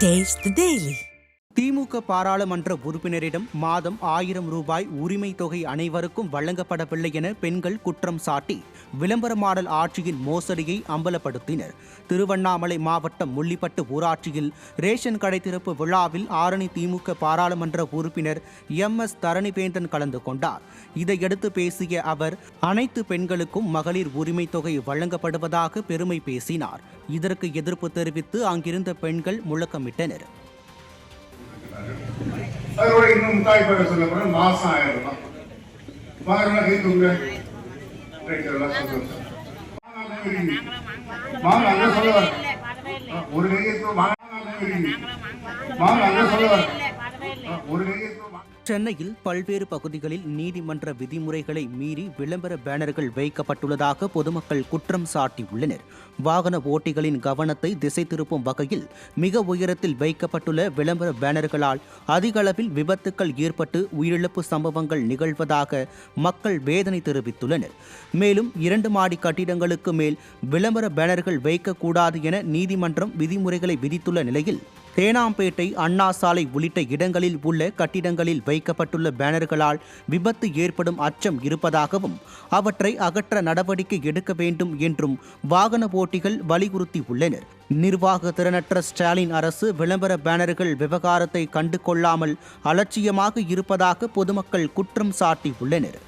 Taste the Daily. திமுக பாராளுமன்ற உறுப்பினரிடம் மாதம் 1000 ரூபாய் உரிமை தொகை அனைவருக்கும் வழங்கப்படவில்லை என பெண்கள் குற்றம் சாட்டி விளம்பர மாடல் ஆட்சியின் மோசடியை அம்பலப்படுத்தினர். திருவண்ணாமலை மாவட்டம் முள்ளிப்பட்டு ஊராட்சியில் ரேஷன் கடை திறப்பு விழாவில் ஆரணி திமுக பாராளுமன்ற உறுப்பினர் MS தரணிவேந்தன் கலந்து கொண்டார். இதையடுத்து பேசிய அவர், அனைத்து பெண்களுக்கும் மகளிர் உரிமை தொகை வழங்கப்படுவதாக பெருமை பேசினார். இதற்கு எதிர்ப்பு தெரிவித்து அங்கிருந்த பெண்கள் முழக்கமிட்டனர். அதோட இன்னும் முத்தாய்ப்பாக சொல்லப்பட மாசம் 1000 ரூபாய் வாங்கலாம். கை தூங்க ஒரு கையெழுத்து ஒரு கையெழுத்து. சென்னையில் பல்வேறு பகுதிகளில் நீதிமன்ற விதிமுறைகளை மீறி விளம்பர பேனர்கள் வைக்கப்பட்டுள்ளதாக பொதுமக்கள் குற்றம் சாட்டியுள்ளனர். வாகன ஓட்டிகளின் கவனத்தை திசை திருப்பும் வகையில் மிக உயரத்தில் வைக்கப்பட்டுள்ள விளம்பர பேனர்களால் அதிக அளவில் விபத்துக்கள் ஏற்பட்டு உயிரிழப்பு சம்பவங்கள் நிகழ்வதாக மக்கள் வேதனை தெரிவித்துள்ளனர். மேலும் 2 மாடி கட்டிடங்களுக்கு மேல் விளம்பர பேனர்கள் வைக்கக்கூடாது என நீதிமன்றம் விதிமுறைகளை விதித்துள்ள நிலையில் தேனாம்பேட்டை, அண்ணா சாலை உள்ளிட்ட இடங்களில் உள்ள கட்டிடங்களில் வைக்கப்பட்டுள்ள பேனர்களால் விபத்து ஏற்படும் அச்சம் இருப்பதாகவும் அவற்றை அகற்ற நடவடிக்கை எடுக்க வேண்டும் என்றும் வாகன ஓட்டிகள் வலியுறுத்தியுள்ளனர். நிர்வாக திறனற்ற ஸ்டாலின் அரசு விளம்பர பேனர்கள் விவகாரத்தை கண்டு கொள்ளாமல் அலட்சியமாக இருப்பதாக பொதுமக்கள் குற்றம் சாட்டியுள்ளனர்.